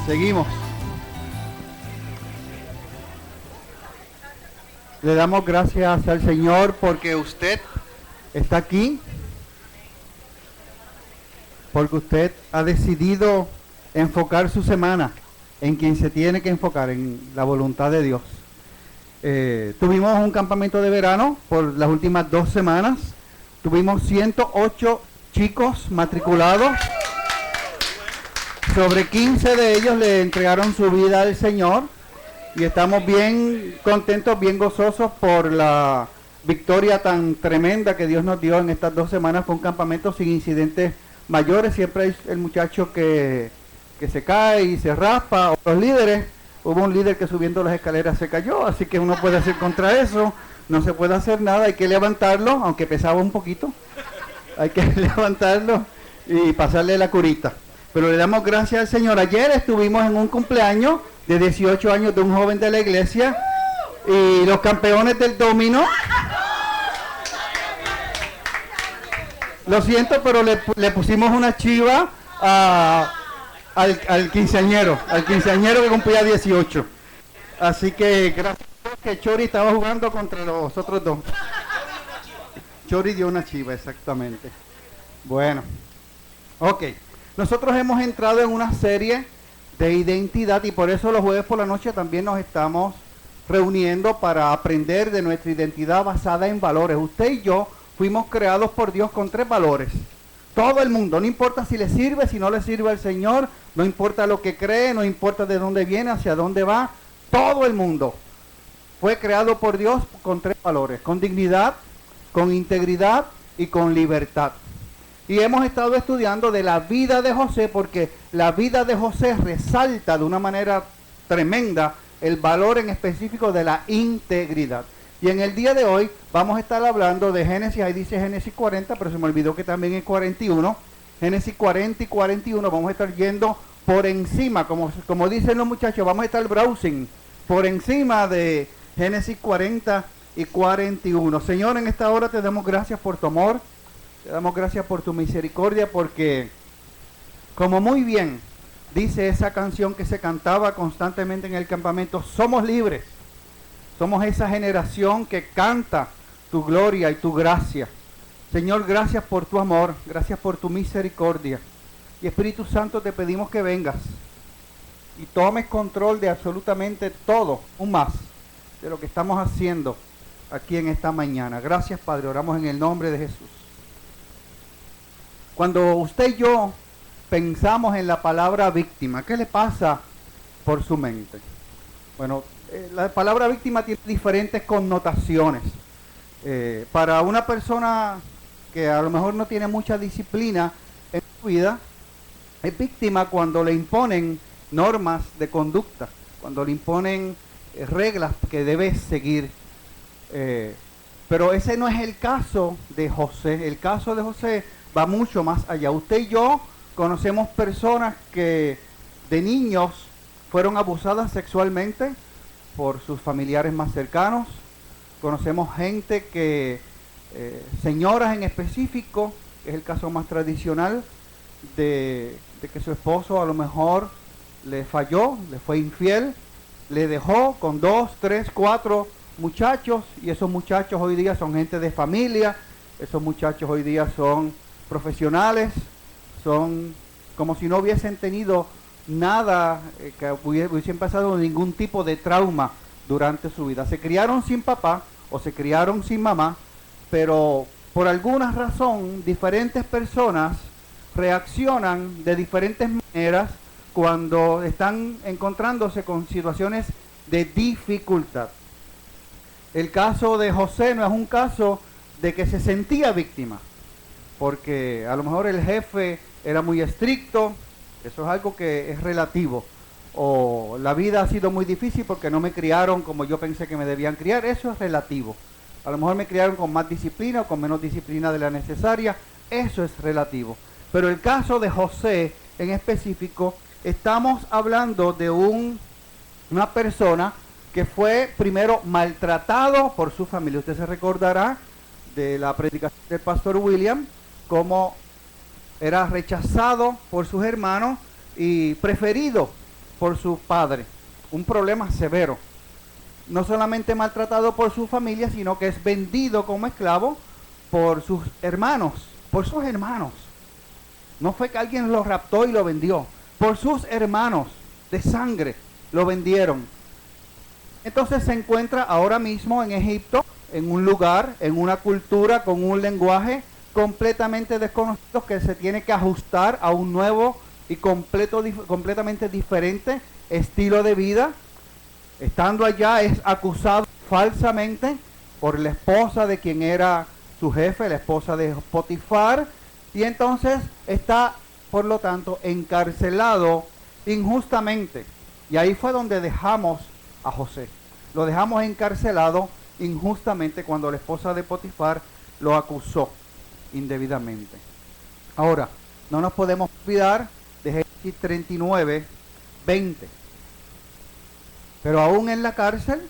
Seguimos. Le damos gracias al Señor porque usted está aquí, porque usted ha decidido enfocar su semana en quien se tiene que enfocar, en la voluntad de Dios. Tuvimos un campamento de verano por las últimas 2 semanas. Tuvimos 108 chicos matriculados. Sobre 15 de ellos le entregaron su vida al Señor y estamos bien contentos, bien gozosos por la victoria tan tremenda que Dios nos dio en estas 2 semanas. Fue un campamento sin incidentes mayores. Siempre hay el muchacho que se cae y se raspa, o los líderes. Hubo un líder que subiendo las escaleras se cayó, así que uno puede hacer contra eso. No se puede hacer nada, hay que levantarlo, aunque pesaba un poquito. Hay que levantarlo y pasarle la curita. Pero le damos gracias al Señor. Ayer estuvimos en un cumpleaños de 18 años de un joven de la iglesia y los campeones del dominó. Lo siento, pero le pusimos una chiva al quinceañero que cumplía 18. Así que gracias a Dios que Chori estaba jugando contra los otros 2. Chori dio una chiva, exactamente. Bueno, ok. Nosotros hemos entrado en una serie de identidad y por eso los jueves por la noche también nos estamos reuniendo para aprender de nuestra identidad basada en valores. Usted y yo fuimos creados por Dios con 3 valores. Todo el mundo, no importa si le sirve, si no le sirve al Señor, no importa lo que cree, no importa de dónde viene, hacia dónde va, todo el mundo fue creado por Dios con 3 valores, con dignidad, con integridad y con libertad. Y hemos estado estudiando de la vida de José porque la vida de José resalta de una manera tremenda el valor en específico de la integridad. Y en el día de hoy vamos a estar hablando de Génesis, ahí dice Génesis 40, pero se me olvidó que también es 41. Génesis 40 y 41, vamos a estar yendo por encima, como dicen los muchachos, vamos a estar browsing por encima de Génesis 40 y 41. Señor, en esta hora te damos gracias por tu amor. Te damos gracias por tu misericordia porque, como muy bien dice esa canción que se cantaba constantemente en el campamento, somos libres. Somos esa generación que canta tu gloria y tu gracia. Señor, gracias por tu amor, gracias por tu misericordia. Y Espíritu Santo, te pedimos que vengas y tomes control de absolutamente todo, un más, de lo que estamos haciendo aquí en esta mañana. Gracias, Padre, oramos en el nombre de Jesús. Cuando usted y yo pensamos en la palabra víctima, ¿qué le pasa por su mente? Bueno, la palabra víctima tiene diferentes connotaciones. Para una persona que a lo mejor no tiene mucha disciplina en su vida, es víctima cuando le imponen normas de conducta, cuando le imponen reglas que debe seguir. Pero ese no es el caso de José. El caso de José va mucho más allá. Usted y yo conocemos personas que de niños fueron abusadas sexualmente por sus familiares más cercanos. Conocemos gente que, señoras en específico, es el caso más tradicional, de que su esposo a lo mejor le falló, le fue infiel, le dejó con 2, 3, 4 muchachos, y esos muchachos hoy día son gente de familia, esos muchachos hoy día son profesionales, son como si no hubiesen tenido nada, que hubiesen pasado ningún tipo de trauma durante su vida. Se criaron sin papá o se criaron sin mamá, pero por alguna razón diferentes personas reaccionan de diferentes maneras cuando están encontrándose con situaciones de dificultad. El caso de José no es un caso de que se sentía víctima, porque a lo mejor el jefe era muy estricto, eso es algo que es relativo, o la vida ha sido muy difícil porque no me criaron como yo pensé que me debían criar, eso es relativo. A lo mejor me criaron con más disciplina o con menos disciplina de la necesaria, eso es relativo. Pero el caso de José en específico, estamos hablando de una persona que fue primero maltratado por su familia. Usted se recordará de la predicación del pastor William, cómo era rechazado por sus hermanos y preferido por su padre. Un problema severo. No solamente maltratado por su familia, sino que es vendido como esclavo por sus hermanos. Por sus hermanos. No fue que alguien lo raptó y lo vendió. Por sus hermanos de sangre lo vendieron. Entonces se encuentra ahora mismo en Egipto, en un lugar, en una cultura, con un lenguaje completamente desconocido que se tiene que ajustar a un nuevo y completamente diferente estilo de vida. Estando allá es acusado falsamente por la esposa de quien era su jefe, la esposa de Potifar, y entonces está, por lo tanto, encarcelado injustamente. Y ahí fue donde dejamos a José. Lo dejamos encarcelado injustamente cuando la esposa de Potifar lo acusó indebidamente. Ahora, no nos podemos olvidar de Génesis 39, 20. Pero aún en la cárcel,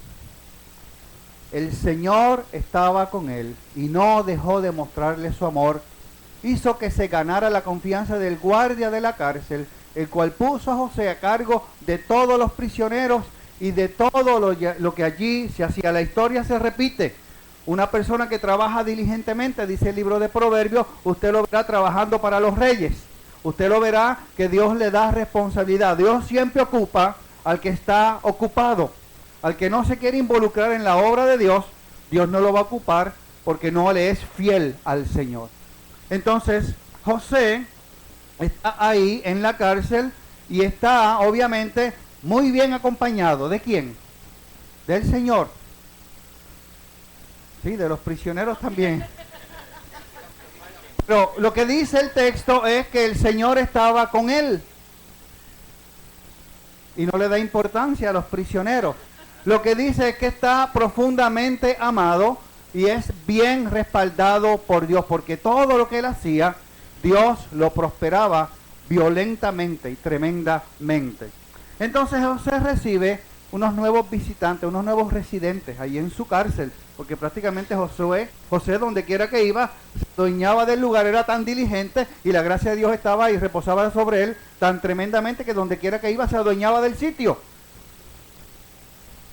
el Señor estaba con él y no dejó de mostrarle su amor. Hizo que se ganara la confianza del guardia de la cárcel, el cual puso a José a cargo de todos los prisioneros y de todo lo que allí se hacía. La historia se repite. Una persona que trabaja diligentemente, dice el libro de Proverbios, usted lo verá trabajando para los reyes. Usted lo verá que Dios le da responsabilidad. Dios siempre ocupa al que está ocupado. Al que no se quiere involucrar en la obra de Dios, Dios no lo va a ocupar porque no le es fiel al Señor. Entonces, José está ahí en la cárcel y está obviamente muy bien acompañado. ¿De quién? Del Señor. Sí, de los prisioneros también. Pero lo que dice el texto es que el Señor estaba con él. Y no le da importancia a los prisioneros. Lo que dice es que está profundamente amado y es bien respaldado por Dios, porque todo lo que él hacía, Dios lo prosperaba violentamente y tremendamente. Entonces José recibe unos nuevos visitantes, unos nuevos residentes ahí en su cárcel, porque prácticamente José donde quiera que iba, se adueñaba del lugar, era tan diligente y la gracia de Dios estaba y reposaba sobre él tan tremendamente que donde quiera que iba se adueñaba del sitio.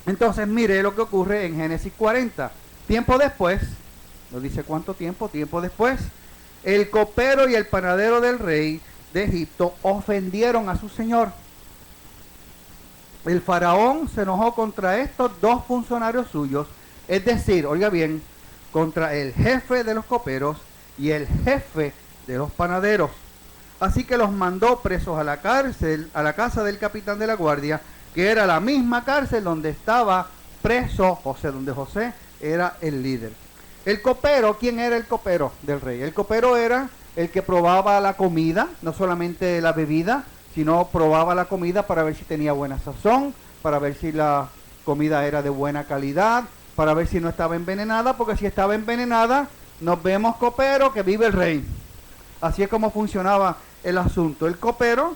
Entonces mire lo que ocurre en Génesis 40. Tiempo después, no dice cuánto tiempo, tiempo después, el copero y el panadero del rey de Egipto ofendieron a su señor. El faraón se enojó contra estos dos funcionarios suyos, es decir, oiga bien, contra el jefe de los coperos y el jefe de los panaderos. Así que los mandó presos a la cárcel, a la casa del capitán de la guardia, que era la misma cárcel donde estaba preso José, donde José era el líder. El copero, ¿quién era el copero del rey? El copero era el que probaba la comida, no solamente la bebida, sino probaba la comida para ver si tenía buena sazón, para ver si la comida era de buena calidad, para ver si no estaba envenenada, porque si estaba envenenada, nos vemos copero, que vive el rey. Así es como funcionaba el asunto. El copero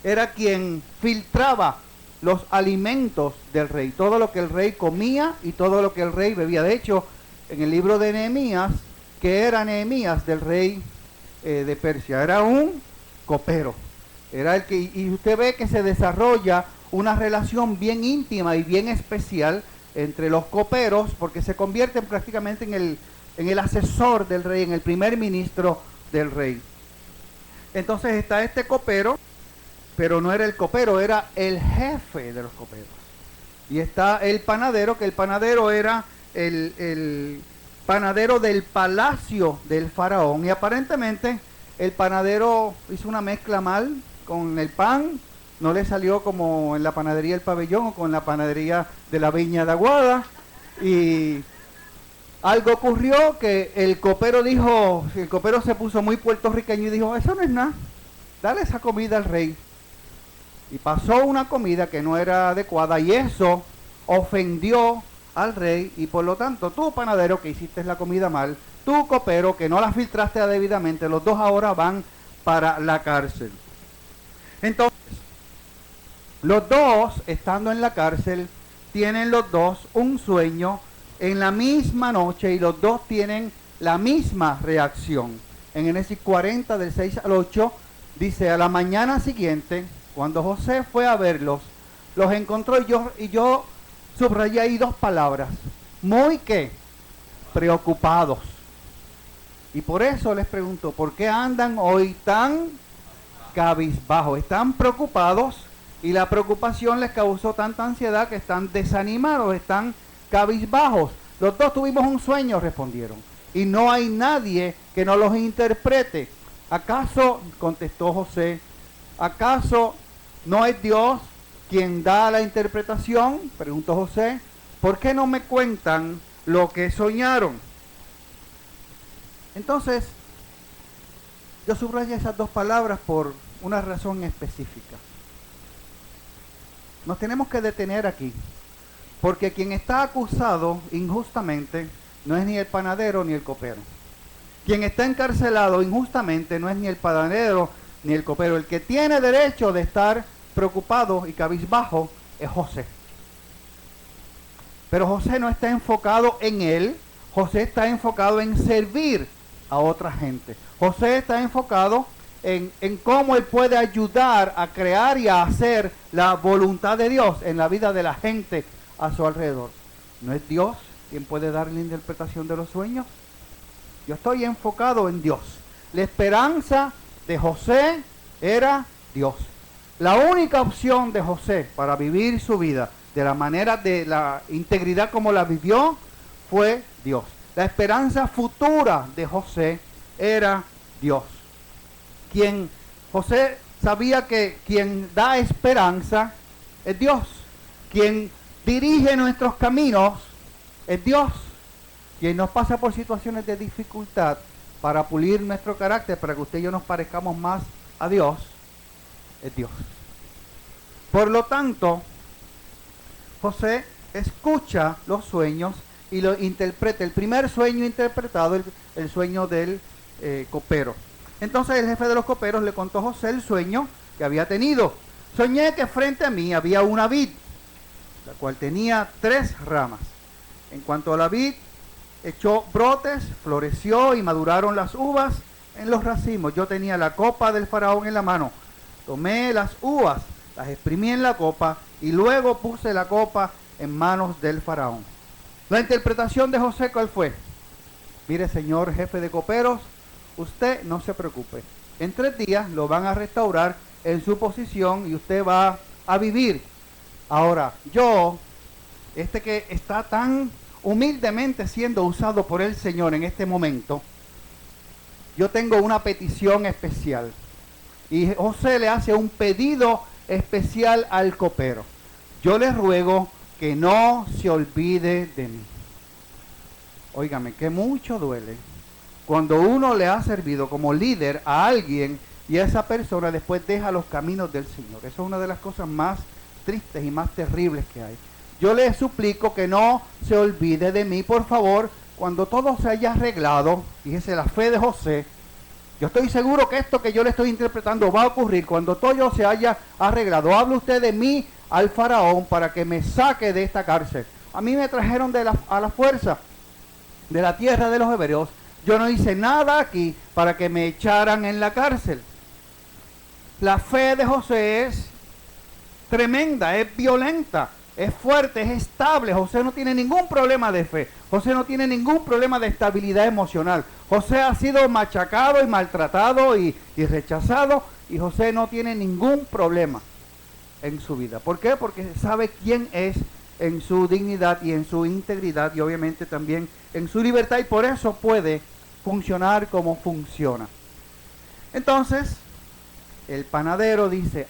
era quien filtraba los alimentos del rey, todo lo que el rey comía y todo lo que el rey bebía. De hecho, en el libro de Nehemías, que era Nehemías del rey de Persia, era un copero. Era el que, y usted ve que se desarrolla una relación bien íntima y bien especial entre los coperos, porque se convierten prácticamente en el asesor del rey, en el primer ministro del rey. Entonces está este copero, pero no era el copero, era el jefe de los coperos. Y está el panadero, que el panadero era el panadero del palacio del faraón. Y aparentemente el panadero hizo una mezcla mal con el pan, no le salió como en la panadería El Pabellón o con la panadería de la Viña de Aguada, y algo ocurrió que el copero se puso muy puertorriqueño y dijo, eso no es nada, dale esa comida al rey. Y pasó una comida que no era adecuada y eso ofendió al rey, y por lo tanto tú, panadero, que hiciste la comida mal, tú, copero, que no la filtraste debidamente, los dos ahora van para la cárcel. Entonces, los dos, estando en la cárcel, tienen los dos un sueño en la misma noche y los dos tienen la misma reacción. En Génesis 40, del 6 al 8, dice, a la mañana siguiente, Cuando José fue a verlos, los encontró y yo subrayé ahí dos palabras. Muy ¿qué? Preocupados. Y por eso les pregunto, ¿por qué andan hoy tan cabizbajos? Están preocupados y la preocupación les causó tanta ansiedad que están desanimados, están cabizbajos. Los dos tuvimos un sueño, respondieron, y no hay nadie que nos los interprete. ¿Acaso, contestó José, acaso no es Dios quien da la interpretación? Preguntó José. ¿Por qué no me cuentan lo que soñaron? Entonces, yo subrayé esas dos palabras por una razón específica. Nos tenemos que detener aquí, porque quien está acusado injustamente no es ni el panadero ni el copero. Quien está encarcelado injustamente no es ni el panadero ni el copero. El que tiene derecho de estar preocupado y cabizbajo es José. Pero José no está enfocado en él, José está enfocado en servir a otra gente. José está enfocado en cómo él puede ayudar a crear y a hacer la voluntad de Dios en la vida de la gente a su alrededor. ¿No es Dios quien puede dar la interpretación de los sueños? Yo estoy enfocado en Dios. La esperanza de José era Dios. La única opción de José para vivir su vida de la manera de la integridad como la vivió fue Dios. La esperanza futura de José era Dios. José sabía que quien da esperanza es Dios. Quien dirige nuestros caminos es Dios. Quien nos pasa por situaciones de dificultad para pulir nuestro carácter, para que usted y yo nos parezcamos más a Dios, es Dios. Por lo tanto, José escucha los sueños y lo interpreta. El primer sueño interpretado, el sueño del copero. Entonces el jefe de los coperos le contó a José el sueño que había tenido. Soñé que frente a mí había una vid, la cual tenía 3 ramas. En cuanto a la vid, echó brotes, floreció y maduraron las uvas en los racimos. Yo tenía la copa del faraón en la mano. Tomé las uvas, las exprimí en la copa y luego puse la copa en manos del faraón. La interpretación de José, ¿cuál fue? Mire, señor jefe de coperos, usted no se preocupe. En 3 días lo van a restaurar en su posición y usted va a vivir. Ahora, yo, que está tan humildemente siendo usado por el Señor en este momento, yo tengo una petición especial. Y José le hace un pedido especial al copero. Yo le ruego que no se olvide de mí. Óigame, que mucho duele cuando uno le ha servido como líder a alguien y esa persona después deja los caminos del Señor. Eso es una de las cosas más tristes y más terribles que hay. Yo le suplico que no se olvide de mí, por favor, cuando todo se haya arreglado. Fíjese la fe de José. Yo estoy seguro que esto que yo le estoy interpretando va a ocurrir cuando todo se haya arreglado. Hable usted de mí al faraón para que me saque de esta cárcel. A mí me trajeron a la fuerza de la tierra de los hebreos. Yo no hice nada aquí para que me echaran en la cárcel. La fe de José es tremenda, es violenta, es fuerte, es estable. José no tiene ningún problema de fe. José no tiene ningún problema de estabilidad emocional. José ha sido machacado y maltratado y rechazado, y José no tiene ningún problema en su vida. ¿Por qué? Porque sabe quién es en su dignidad y en su integridad, y obviamente también en su libertad, y por eso puede funcionar como funciona. Entonces, el panadero dice: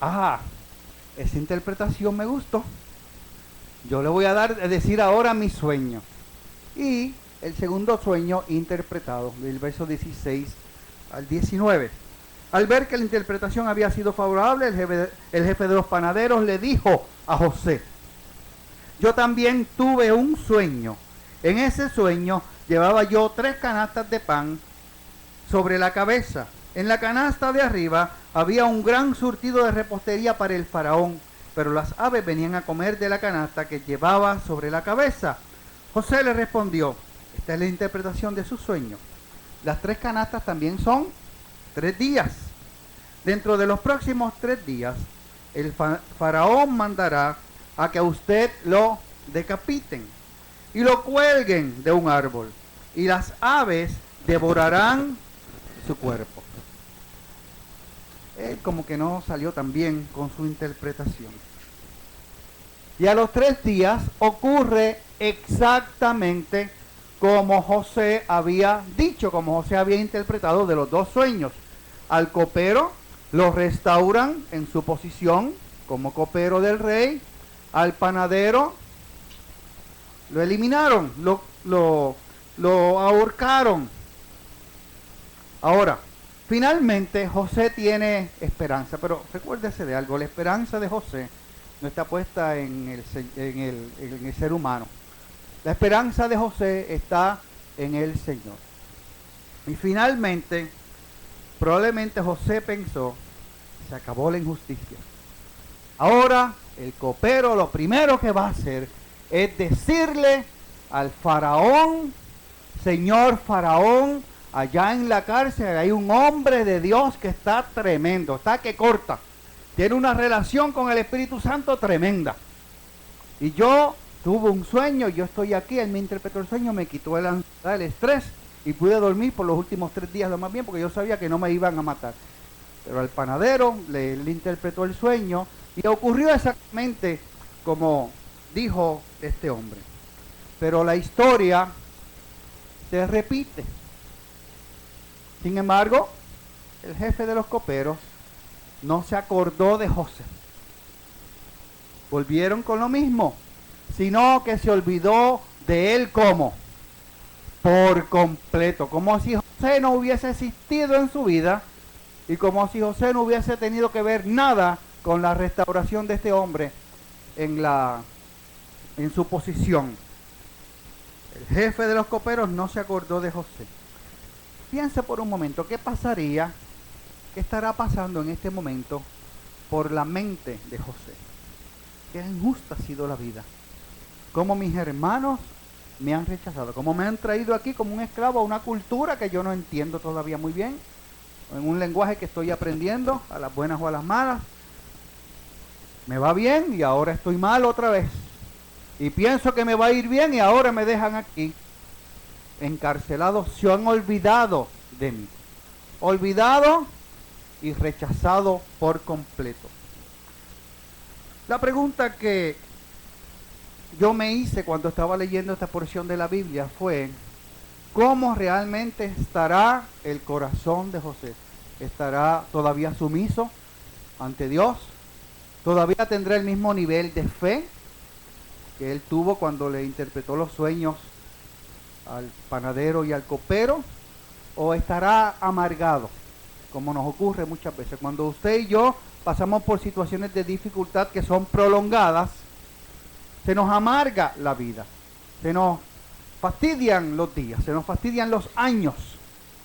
esa interpretación me gustó. Yo le voy a decir ahora mi sueño. Y el segundo sueño interpretado, del verso 16 al 19. Al ver que la interpretación había sido favorable, el jefe de los panaderos le dijo a José: yo también tuve un sueño. En ese sueño llevaba yo 3 canastas de pan sobre la cabeza. En la canasta de arriba había un gran surtido de repostería para el faraón, pero las aves venían a comer de la canasta que llevaba sobre la cabeza. José le respondió: esta es la interpretación de su sueño. Las 3 canastas también son 3 días. Dentro de los próximos 3 días, el faraón mandará a que a usted lo decapiten y lo cuelguen de un árbol, y las aves devorarán su cuerpo. Él como que no salió tan bien con su interpretación. Y a los 3 días ocurre exactamente como José había dicho, como José había interpretado de los 2 sueños. Al copero lo restauran en su posición como copero del rey. Al panadero lo eliminaron, lo ahorcaron. Ahora, finalmente José tiene esperanza, pero recuérdese de algo, la esperanza de José no está puesta en el ser humano. La esperanza de José está en el Señor. Y finalmente, probablemente José pensó, se acabó la injusticia. Ahora el copero lo primero que va a hacer es decirle al faraón, señor faraón, allá en la cárcel hay un hombre de Dios que está tremendo, está que corta. Tiene una relación con el Espíritu Santo tremenda. Y yo tuve un sueño, yo estoy aquí, él me interpretó el sueño, me quitó el ansiedad, el estrés y pude dormir por los últimos 3 días lo más bien porque yo sabía que no me iban a matar. Pero al panadero le interpretó el sueño y ocurrió exactamente como dijo este hombre. Pero la historia se repite. Sin embargo, el jefe de los coperos no se acordó de José. Volvieron con lo mismo, sino que se olvidó de él como por completo, como si José no hubiese existido en su vida y como si José no hubiese tenido que ver nada con la restauración de este hombre en su posición. El jefe de los coperos no se acordó de José. Piense por un momento, ¿qué pasaría? ¿Qué estará pasando en este momento por la mente de José? Qué injusta ha sido la vida. Cómo mis hermanos me han rechazado, cómo me han traído aquí como un esclavo a una cultura que yo no entiendo todavía muy bien, en un lenguaje que estoy aprendiendo, a las buenas o a las malas. Me va bien y ahora estoy mal otra vez. Y pienso que me va a ir bien y ahora me dejan aquí, encarcelado. Se han olvidado de mí. Olvidado y rechazado por completo. La pregunta que yo me hice cuando estaba leyendo esta porción de la Biblia fue, ¿cómo realmente estará el corazón de José? ¿Estará todavía sumiso ante Dios? ¿Todavía tendrá el mismo nivel de fe que él tuvo cuando le interpretó los sueños al panadero y al copero? ¿O estará amargado, como nos ocurre muchas veces? Cuando usted y yo pasamos por situaciones de dificultad que son prolongadas, se nos amarga la vida, se nos fastidian los días, se nos fastidian los años.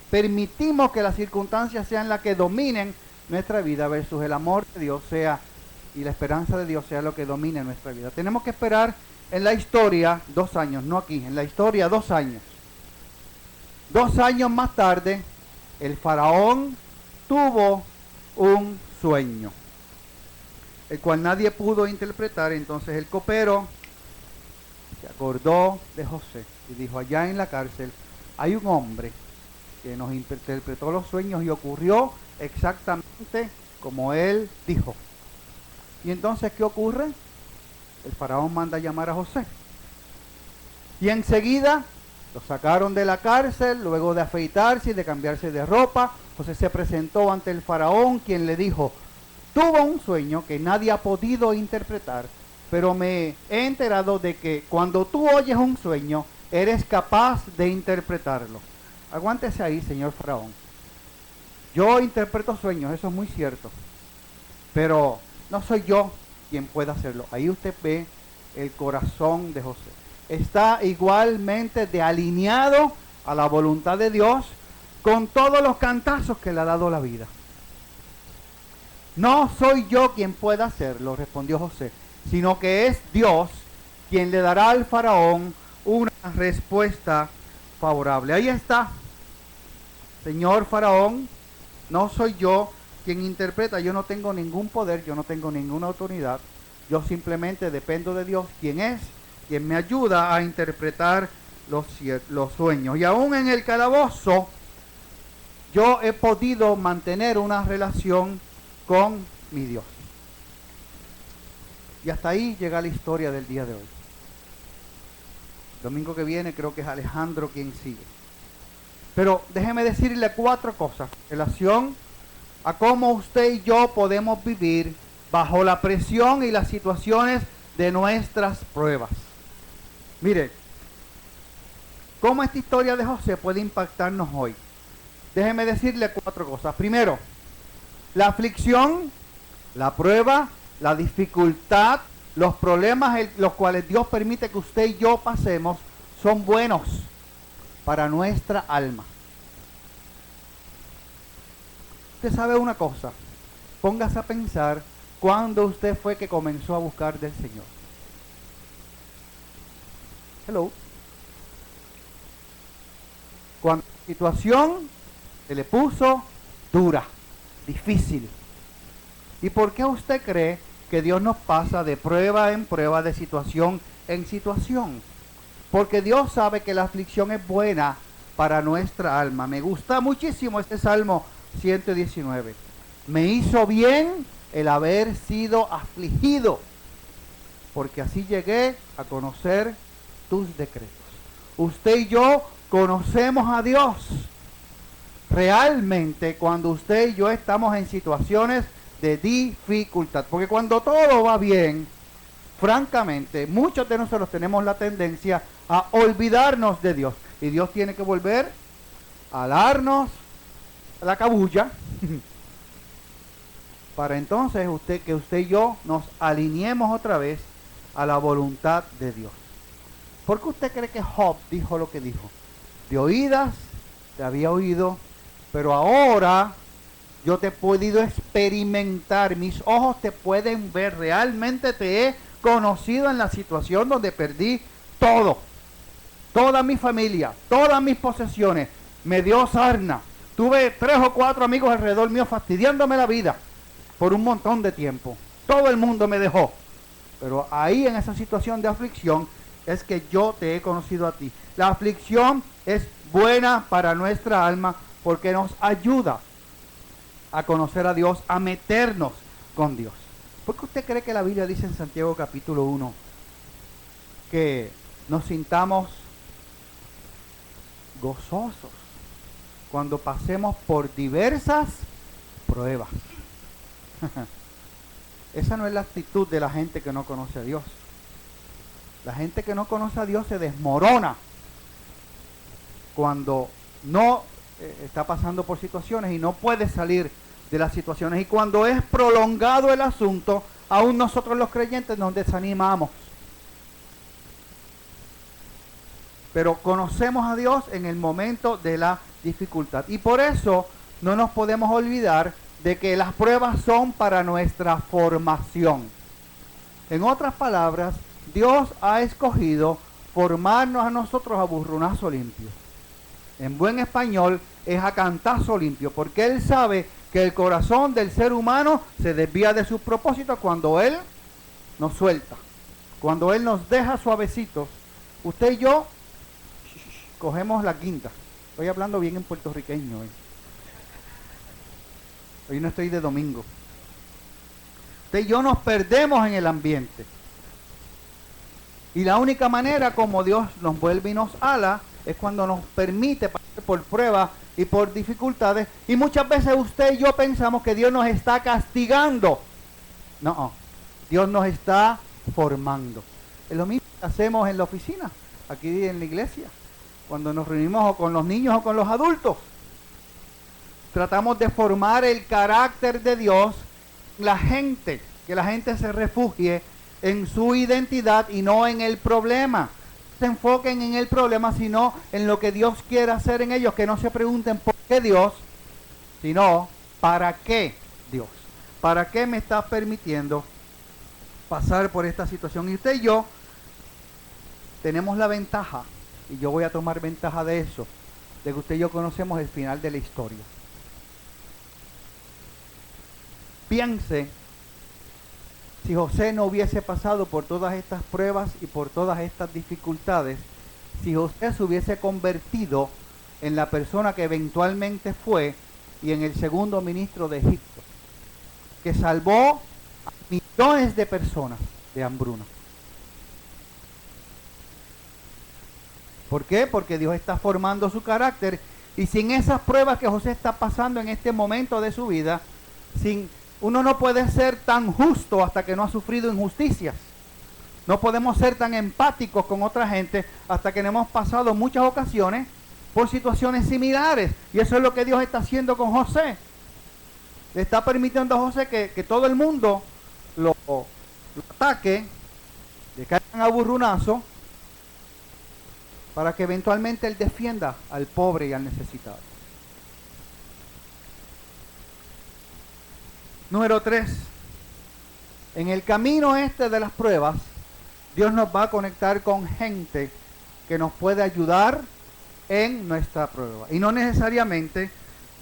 Permitimos que las circunstancias sean las que dominen nuestra vida versus el amor de Dios sea y la esperanza de Dios sea lo que domine nuestra vida. Tenemos que esperar en la historia 2 años, no aquí, en la historia 2 años. 2 años más tarde, el faraón tuvo un sueño, el cual nadie pudo interpretar. Entonces el copero se acordó de José y dijo, allá en la cárcel hay un hombre que nos interpretó los sueños y ocurrió exactamente como él dijo. Y entonces, ¿qué ocurre? El faraón manda a llamar a José. Y enseguida lo sacaron de la cárcel, luego de afeitarse y de cambiarse de ropa. José se presentó ante el faraón, quien le dijo, tuvo un sueño que nadie ha podido interpretar, pero me he enterado de que cuando tú oyes un sueño, eres capaz de interpretarlo. Aguántese ahí, señor faraón. Yo interpreto sueños, eso es muy cierto, pero no soy yo quien pueda hacerlo. Ahí usted ve el corazón de José. Está igualmente de alineado a la voluntad de Dios con todos los cantazos que le ha dado la vida. No soy yo quien pueda hacerlo, respondió José, sino que es Dios quien le dará al faraón una respuesta favorable. Ahí está, señor faraón, no soy yo quien interpreta. Yo no tengo ningún poder, yo no tengo ninguna autoridad. Yo simplemente dependo de Dios, quien es, quien me ayuda a interpretar los sueños. Y aún en el calabozo, yo he podido mantener una relación con mi Dios. Y hasta ahí llega la historia del día de hoy. Domingo que viene creo que es Alejandro quien sigue. Pero déjeme decirle 4 cosas en relación a cómo usted y yo podemos vivir bajo la presión y las situaciones de nuestras pruebas. Mire, cómo esta historia de José puede impactarnos hoy. Déjeme decirle 4 cosas. Primero, la aflicción, la prueba, la dificultad, los problemas los cuales Dios permite que usted y yo pasemos son buenos para nuestra alma. Usted sabe una cosa, póngase a pensar cuándo usted fue que comenzó a buscar del Señor. Hello. Cuando la situación se le puso dura, difícil. ¿Y por qué usted cree que Dios nos pasa de prueba en prueba, de situación en situación? Porque Dios sabe que la aflicción es buena para nuestra alma. Me gusta muchísimo este Salmo 119. Me hizo bien el haber sido afligido, porque así llegué a conocer tus decretos. Usted y yo conocemos a Dios. Realmente cuando usted y yo estamos en situaciones de dificultad, porque cuando todo va bien, francamente, muchos de nosotros tenemos la tendencia a olvidarnos de Dios, y Dios tiene que volver a darnos la cabulla para entonces que usted y yo nos alineemos otra vez a la voluntad de Dios. ¿Por qué usted cree que Job dijo lo que dijo? De oídas te había oído, pero ahora yo te he podido experimentar, mis ojos te pueden ver, realmente te he conocido en la situación donde perdí todo, toda mi familia, todas mis posesiones, me dio sarna, tuve 3 o 4 amigos alrededor mío fastidiándome la vida por un montón de tiempo, todo el mundo me dejó, pero ahí en esa situación de aflicción es que yo te he conocido a ti. La aflicción es buena para nuestra alma porque nos ayuda a conocer a Dios, a meternos con Dios. ¿Por qué usted cree que la Biblia dice en Santiago capítulo 1 que nos sintamos gozosos cuando pasemos por diversas pruebas? Esa no es la actitud de la gente que no conoce a Dios. La gente que no conoce a Dios se desmorona cuando no está pasando por situaciones y no puede salir de las situaciones. Y cuando es prolongado el asunto, aún nosotros los creyentes nos desanimamos. Pero conocemos a Dios en el momento de la dificultad. Y por eso no nos podemos olvidar de que las pruebas son para nuestra formación. En otras palabras, Dios ha escogido formarnos a nosotros a burronazo limpio. En buen español es a cantazo limpio, porque Él sabe que el corazón del ser humano se desvía de sus propósitos cuando Él nos suelta, cuando Él nos deja suavecitos. Usted y yo cogemos la quinta. Estoy hablando bien en puertorriqueño hoy. Hoy no estoy de domingo. Usted y yo nos perdemos en el ambiente. Y la única manera como Dios nos vuelve y nos ala es cuando nos permite pasar por pruebas y por dificultades. Y muchas veces usted y yo pensamos que Dios nos está castigando. No, Dios nos está formando. Es lo mismo que hacemos en la oficina, aquí en la iglesia, cuando nos reunimos o con los niños o con los adultos. Tratamos de formar el carácter de Dios, que la gente se refugie en su identidad y no en el problema. Se enfoquen en el problema, sino en lo que Dios quiere hacer en ellos, que no se pregunten por qué Dios, sino para qué Dios. ¿Para qué me estás permitiendo pasar por esta situación? Y usted y yo tenemos la ventaja, y yo voy a tomar ventaja de eso, de que usted y yo conocemos el final de la historia. Piense si José no hubiese pasado por todas estas pruebas y por todas estas dificultades, si José se hubiese convertido en la persona que eventualmente fue y en el segundo ministro de Egipto, que salvó a millones de personas de hambruna. ¿Por qué? Porque Dios está formando su carácter, y sin esas pruebas que José está pasando en este momento de su vida, uno no puede ser tan justo hasta que no ha sufrido injusticias. No podemos ser tan empáticos con otra gente hasta que no hemos pasado muchas ocasiones por situaciones similares. Y eso es lo que Dios está haciendo con José. Le está permitiendo a José que todo el mundo lo ataque, le caigan a burrunazo, para que eventualmente él defienda al pobre y al necesitado. Número 3. En el camino de las pruebas, Dios nos va a conectar con gente que nos puede ayudar en nuestra prueba. Y no necesariamente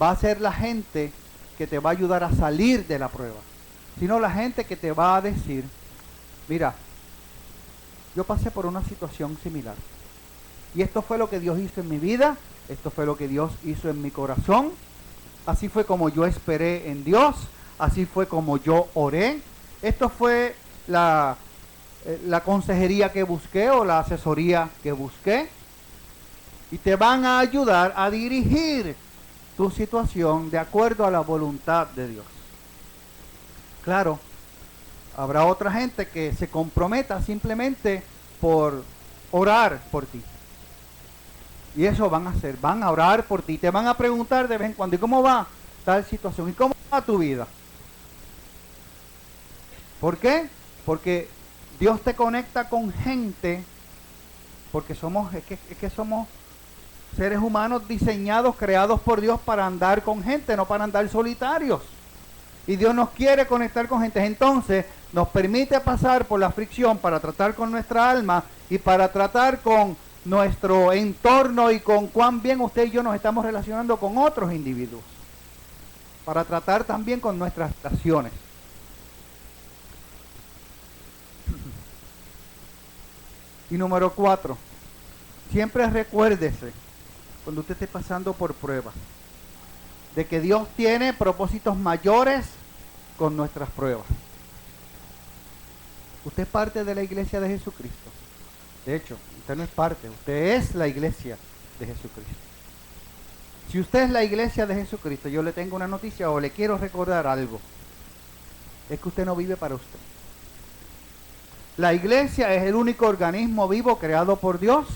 va a ser la gente que te va a ayudar a salir de la prueba, sino la gente que te va a decir, mira, yo pasé por una situación similar. Y esto fue lo que Dios hizo en mi vida, esto fue lo que Dios hizo en mi corazón, así fue como yo esperé en Dios, así fue como yo oré, esto fue la consejería que busqué o la asesoría que busqué, y te van a ayudar a dirigir tu situación de acuerdo a la voluntad de Dios. Claro, habrá otra gente que se comprometa simplemente por orar por ti. Y eso van a hacer, van a orar por ti, te van a preguntar de vez en cuando, ¿y cómo va tal situación? ¿Y cómo va tu vida? ¿Por qué? Porque Dios te conecta con gente, porque somos seres humanos diseñados, creados por Dios para andar con gente, no para andar solitarios. Y Dios nos quiere conectar con gente, entonces nos permite pasar por la fricción para tratar con nuestra alma y para tratar con nuestro entorno y con cuán bien usted y yo nos estamos relacionando con otros individuos, para tratar también con nuestras relaciones. Y número 4, siempre recuérdese, cuando usted esté pasando por pruebas, de que Dios tiene propósitos mayores con nuestras pruebas. Usted es parte de la iglesia de Jesucristo. De hecho, usted no es parte, usted es la iglesia de Jesucristo. Si usted es la iglesia de Jesucristo, yo le tengo una noticia o le quiero recordar algo. Es que usted no vive para usted. La iglesia es el único organismo vivo creado por Dios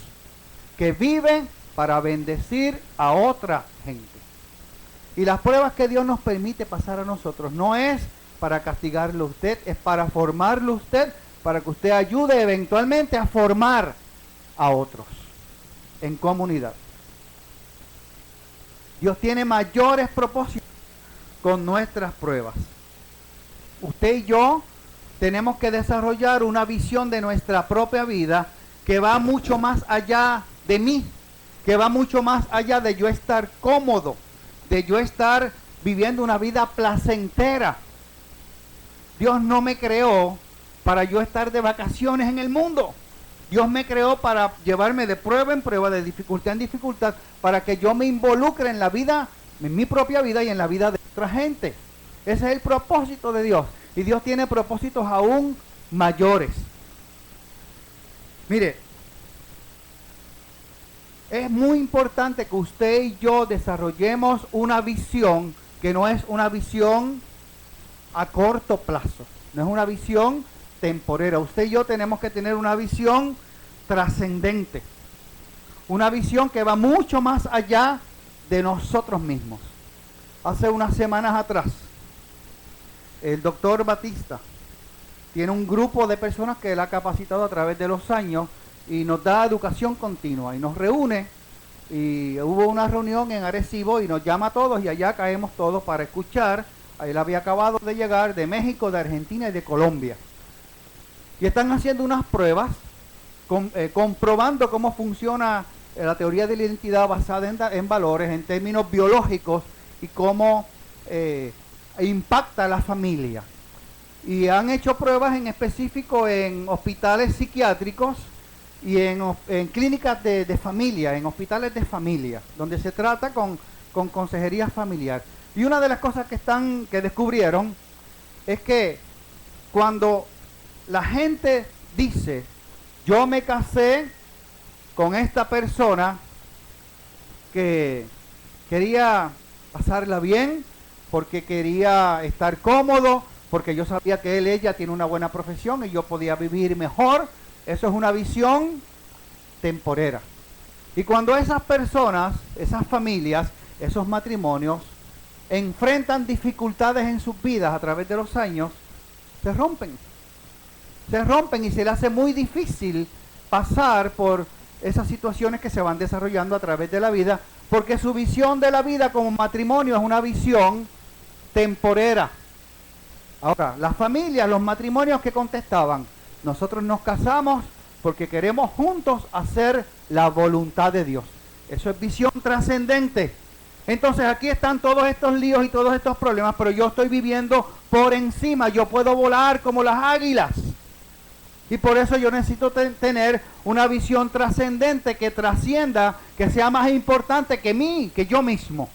que vive para bendecir a otra gente. Y las pruebas que Dios nos permite pasar a nosotros no es para castigarlo a usted, es para formarlo a usted, para que usted ayude eventualmente a formar a otros en comunidad. Dios tiene mayores propósitos con nuestras pruebas. Usted y yo tenemos que desarrollar una visión de nuestra propia vida que va mucho más allá de mí, que va mucho más allá de yo estar cómodo, de yo estar viviendo una vida placentera. Dios no me creó para yo estar de vacaciones en el mundo. Dios me creó para llevarme de prueba en prueba, de dificultad en dificultad, para que yo me involucre en la vida, en mi propia vida y en la vida de otra gente. Ese es el propósito de Dios. Y Dios tiene propósitos aún mayores. Mire, es muy importante que usted y yo desarrollemos una visión que no es una visión a corto plazo, no es una visión temporera. Usted y yo tenemos que tener una visión trascendente, una visión que va mucho más allá de nosotros mismos. Hace unas semanas atrás, el doctor Batista tiene un grupo de personas que él ha capacitado a través de los años y nos da educación continua y nos reúne, y hubo una reunión en Arecibo y nos llama a todos y allá caemos todos para escuchar. Él había acabado de llegar de México, de Argentina y de Colombia. Y están haciendo unas pruebas, comprobando cómo funciona la teoría de la identidad basada en valores, en términos biológicos, y cómo impacta a la familia. Y han hecho pruebas en específico en hospitales psiquiátricos y en clínicas de familia, en hospitales de familia, donde se trata con consejería familiar. Y una de las cosas que descubrieron es que cuando la gente dice, yo me casé con esta persona que quería pasarla bien, porque quería estar cómodo, porque yo sabía que ella tiene una buena profesión y yo podía vivir mejor, eso es una visión temporera. Y cuando esas personas, esas familias, esos matrimonios enfrentan dificultades en sus vidas a través de los años, se rompen y se les hace muy difícil pasar por esas situaciones que se van desarrollando a través de la vida, porque su visión de la vida como matrimonio es una visión temporera. Ahora, las familias, los matrimonios que contestaban, nosotros nos casamos porque queremos juntos hacer la voluntad de Dios. Eso es visión trascendente. Entonces aquí están todos estos líos y todos estos problemas, pero yo estoy viviendo por encima, yo puedo volar como las águilas. Y por eso yo necesito tener una visión trascendente que trascienda, que sea más importante que mí, que yo mismo.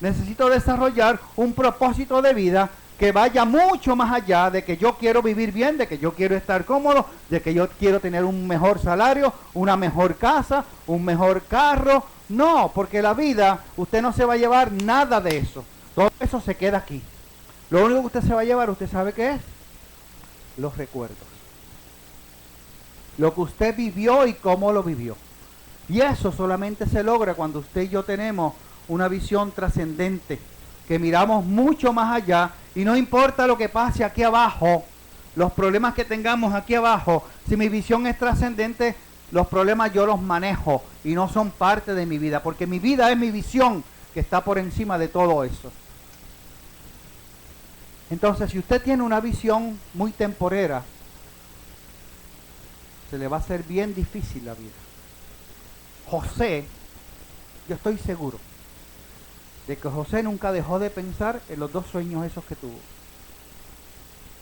Necesito desarrollar un propósito de vida que vaya mucho más allá de que yo quiero vivir bien, de que yo quiero estar cómodo, de que yo quiero tener un mejor salario, una mejor casa, un mejor carro. No, porque la vida, usted no se va a llevar nada de eso. Todo eso se queda aquí. Lo único que usted se va a llevar, ¿usted sabe qué es? Los recuerdos. Lo que usted vivió y cómo lo vivió. Y eso solamente se logra cuando usted y yo tenemos una visión trascendente, que miramos mucho más allá y no importa lo que pase aquí abajo, los problemas que tengamos aquí abajo, si mi visión es trascendente, los problemas yo los manejo y no son parte de mi vida, porque mi vida es mi visión que está por encima de todo eso. Entonces, si usted tiene una visión muy temporera, se le va a hacer bien difícil la vida. José, yo estoy seguro de que José nunca dejó de pensar en los 2 sueños esos que tuvo.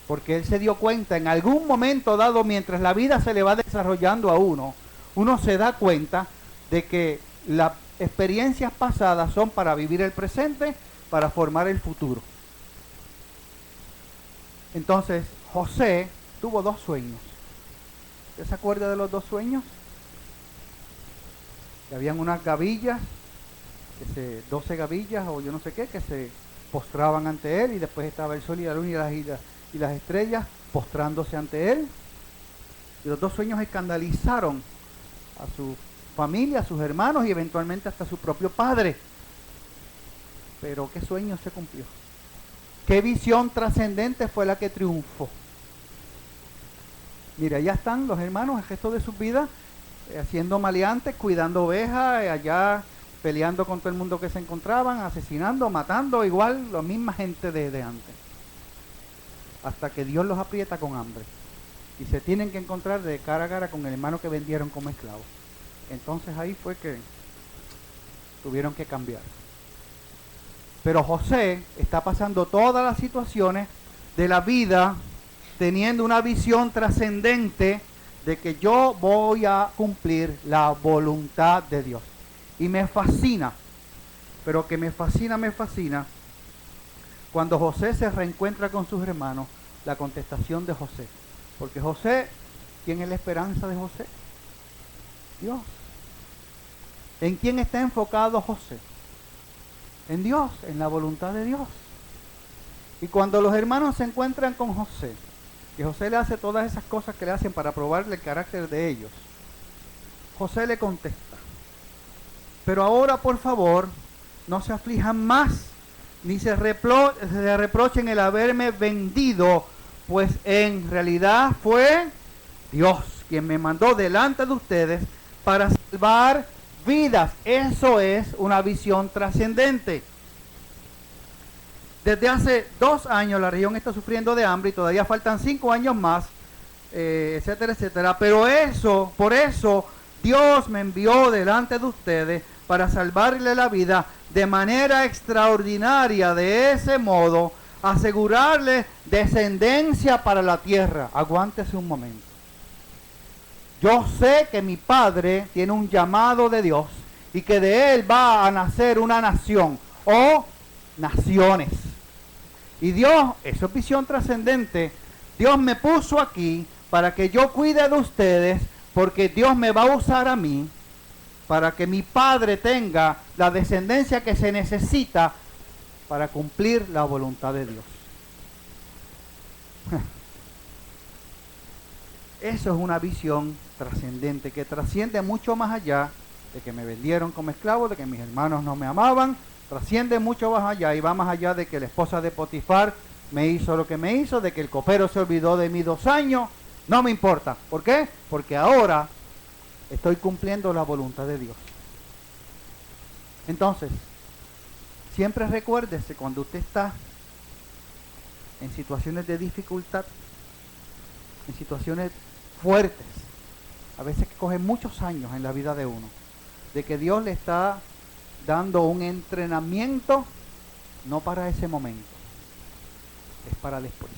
Porque él se dio cuenta en algún momento dado, mientras la vida se le va desarrollando a uno se da cuenta de que las experiencias pasadas son para vivir el presente, para formar el futuro. Entonces, José tuvo 2 sueños. ¿Usted se acuerda de los 2 sueños? Que habían unas gavillas, 12 gavillas o yo no sé qué, que se postraban ante él, y después estaba el sol y la luna y las estrellas postrándose ante él. Y los 2 sueños escandalizaron a su familia, a sus hermanos y eventualmente hasta a su propio padre. Pero ¿qué sueño se cumplió? ¿Qué visión trascendente fue la que triunfó? Mira, allá están los hermanos el resto de sus vidas haciendo maleantes, cuidando ovejas, allá peleando con todo el mundo que se encontraban, asesinando, matando, igual la misma gente de antes. Hasta que Dios los aprieta con hambre. Y se tienen que encontrar de cara a cara con el hermano que vendieron como esclavo. Entonces ahí fue que tuvieron que cambiar. Pero José está pasando todas las situaciones de la vida teniendo una visión trascendente de que yo voy a cumplir la voluntad de Dios. Y me fascina, pero que me fascina, cuando José se reencuentra con sus hermanos, la contestación de José. Porque José, ¿quién es la esperanza de José? Dios. ¿En quién está enfocado José? En Dios, en la voluntad de Dios. Y cuando los hermanos se encuentran con José, que José le hace todas esas cosas que le hacen para probarle el carácter de ellos, José le contesta: pero ahora, por favor, no se aflijan más, ni se reprochen el haberme vendido, pues en realidad fue Dios quien me mandó delante de ustedes para salvar vidas. Eso es una visión trascendente. Desde hace 2 años la región está sufriendo de hambre y todavía faltan 5 años más, etcétera, etcétera. Pero por eso Dios me envió delante de ustedes para salvarle la vida, de manera extraordinaria, de ese modo, asegurarle descendencia para la tierra. Aguántese un momento. Yo sé que mi padre tiene un llamado de Dios y que de él va a nacer una nación o naciones. Y Dios, eso es visión trascendente, Dios me puso aquí para que yo cuide de ustedes, porque Dios me va a usar a mí para que mi padre tenga la descendencia que se necesita para cumplir la voluntad de Dios. Eso es una visión trascendente que trasciende mucho más allá de que me vendieron como esclavo, de que mis hermanos no me amaban, trasciende mucho más allá y va más allá de que la esposa de Potifar me hizo lo que me hizo, de que el copero se olvidó de mí 2 años. No me importa. ¿Por qué? Porque ahora estoy cumpliendo la voluntad de Dios. Entonces, siempre recuérdese cuando usted está en situaciones de dificultad, en situaciones fuertes, a veces que cogen muchos años en la vida de uno, de que Dios le está dando un entrenamiento, no para ese momento, es para después.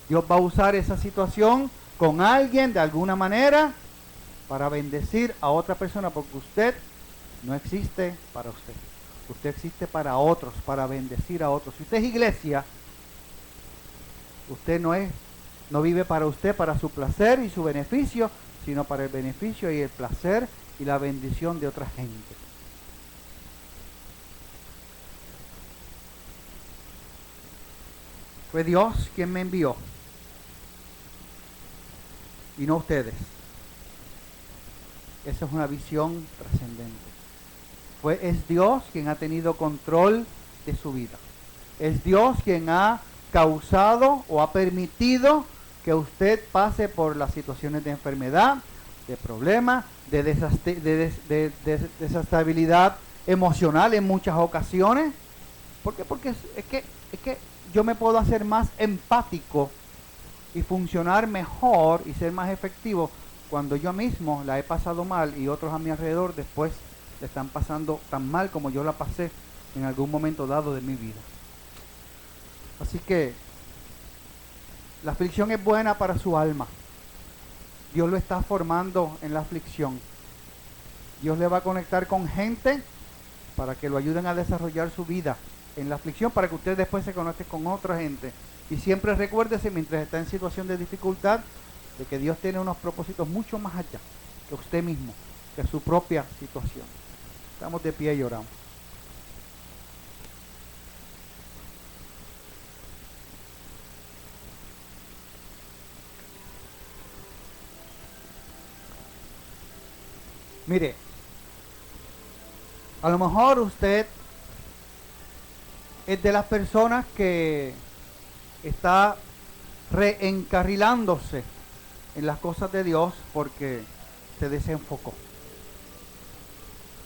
Dios va a usar esa situación con alguien de alguna manera para bendecir a otra persona, porque usted no existe para usted. Usted existe para otros, para bendecir a otros. Si usted es iglesia, usted no vive para usted, para su placer y su beneficio, sino para el beneficio y el placer y la bendición de otra gente. Fue Dios quien me envió y no ustedes. Esa es una visión trascendente. Es Dios quien ha tenido control de su vida. Es Dios quien ha causado o ha permitido que usted pase por las situaciones de enfermedad, de problemas, de desestabilidad emocional en muchas ocasiones. ¿Por qué? Porque es que yo me puedo hacer más empático y funcionar mejor y ser más efectivo cuando yo mismo la he pasado mal y otros a mi alrededor después le están pasando tan mal como yo la pasé en algún momento dado de mi vida. Así que la aflicción es buena para su alma. Dios lo está formando en la aflicción. Dios le va a conectar con gente para que lo ayuden a desarrollar su vida en la aflicción, para que usted después se conecte con otra gente. Y siempre recuérdese, mientras está en situación de dificultad, de que Dios tiene unos propósitos mucho más allá que usted mismo, que su propia situación. Estamos de pie y oramos. Mire, a lo mejor usted es de las personas que está reencarrilándose en las cosas de Dios porque se desenfocó.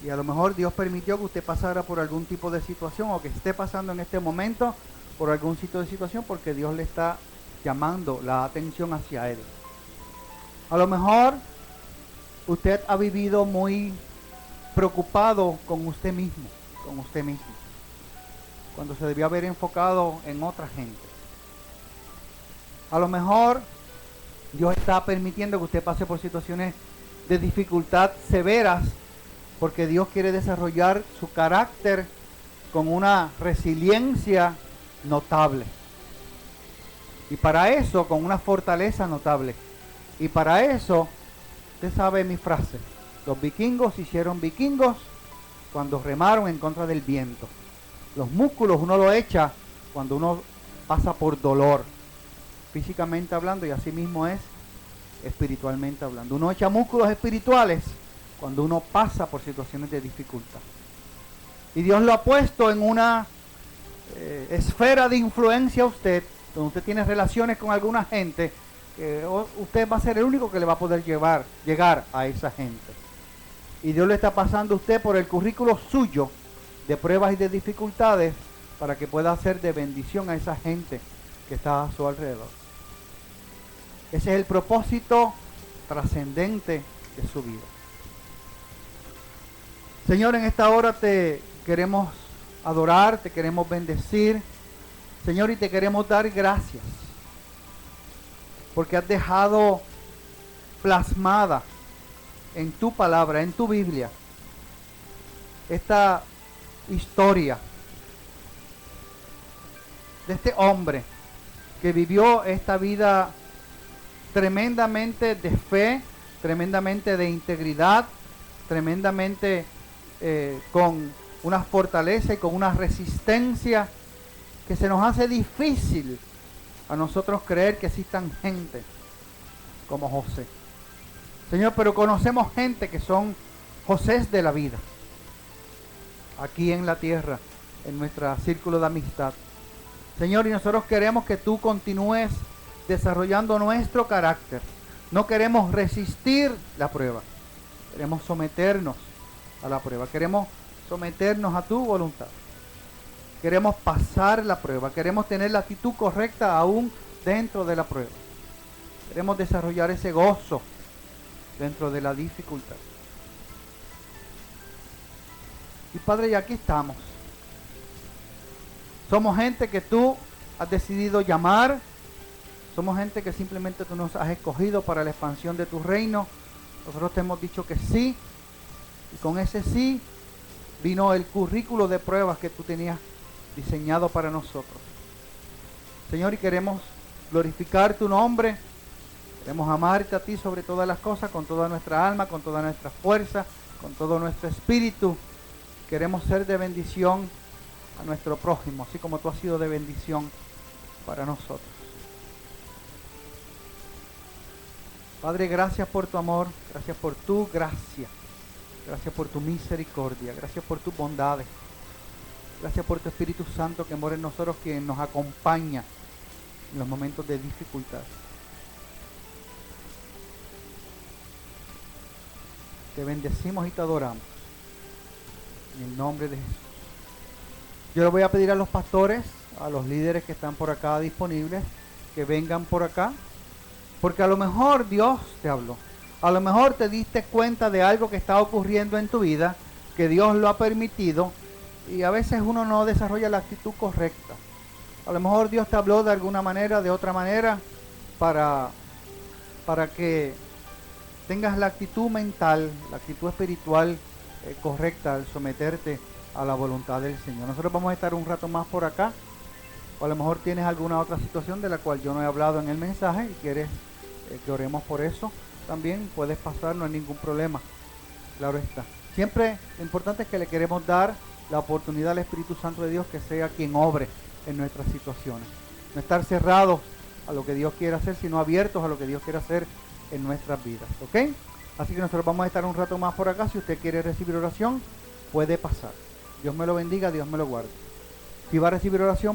Y a lo mejor Dios permitió que usted pasara por algún tipo de situación o que esté pasando en este momento por algún sitio de situación porque Dios le está llamando la atención hacia Él. A lo mejor usted ha vivido muy preocupado con usted mismo, cuando se debió haber enfocado en otra gente. A lo mejor Dios está permitiendo que usted pase por situaciones de dificultad severas porque Dios quiere desarrollar su carácter con una resiliencia notable. Y para eso, con una fortaleza notable. Y para eso, usted sabe mi frase, los vikingos se hicieron vikingos cuando remaron en contra del viento. Los músculos uno lo echa cuando uno pasa por dolor, físicamente hablando, y así mismo es espiritualmente hablando. Uno echa músculos espirituales cuando uno pasa por situaciones de dificultad. Y Dios lo ha puesto en una esfera de influencia a usted, donde usted tiene relaciones con alguna gente, que usted va a ser el único que le va a poder llegar a esa gente. Y Dios le está pasando a usted por el currículo suyo de pruebas y de dificultades para que pueda ser de bendición a esa gente que está a su alrededor. Ese es el propósito trascendente de su vida. Señor, en esta hora te queremos adorar, te queremos bendecir, Señor, y te queremos dar gracias, porque has dejado plasmada en tu palabra, en tu Biblia, esta historia de este hombre que vivió esta vida tremendamente de fe, tremendamente de integridad, tremendamente con una fortaleza y con una resistencia que se nos hace difícil a nosotros creer que existan gente como José. Señor, pero conocemos gente que son Josés de la vida, aquí en la tierra, en nuestro círculo de amistad. Señor, y nosotros queremos que tú continúes desarrollando nuestro carácter. No queremos resistir la prueba, queremos someternos a la prueba, queremos someternos a tu voluntad. Queremos pasar la prueba, queremos tener la actitud correcta aún dentro de la prueba. Queremos desarrollar ese gozo dentro de la dificultad. Y Padre, ya aquí estamos. Somos gente que tú has decidido llamar. Somos gente que simplemente tú nos has escogido para la expansión de tu reino. Nosotros te hemos dicho que sí. Y con ese sí vino el currículo de pruebas que tú tenías diseñado para nosotros. Señor, y queremos glorificar tu nombre. Queremos amarte a ti sobre todas las cosas, con toda nuestra alma, con toda nuestra fuerza, con todo nuestro espíritu. Queremos ser de bendición a nuestro prójimo, así como tú has sido de bendición para nosotros. Padre, gracias por tu amor, gracias por tu gracia, gracias por tu misericordia, gracias por tus bondades, gracias por tu Espíritu Santo que mora en nosotros, que nos acompaña en los momentos de dificultad. Te bendecimos y te adoramos en el nombre de Jesús. Yo le voy a pedir a los pastores, a los líderes que están por acá disponibles, que vengan por acá, porque a lo mejor Dios te habló, a lo mejor te diste cuenta de algo que está ocurriendo en tu vida, que Dios lo ha permitido, y a veces uno no desarrolla la actitud correcta. A lo mejor Dios te habló de alguna manera, de otra manera, para que tengas la actitud mental, la actitud espiritual correcta al someterte a la voluntad del Señor. Nosotros vamos a estar un rato más por acá, o a lo mejor tienes alguna otra situación de la cual yo no he hablado en el mensaje y quieres que oremos por eso, también puedes pasar, no hay ningún problema, claro está. Siempre lo importante es que le queremos dar la oportunidad al Espíritu Santo de Dios que sea quien obre en nuestras situaciones. No estar cerrados a lo que Dios quiere hacer, sino abiertos a lo que Dios quiere hacer en nuestras vidas, ¿ok? Así que nosotros vamos a estar un rato más por acá. Si usted quiere recibir oración, puede pasar. Dios me lo bendiga, Dios me lo guarde. Si va a recibir oración,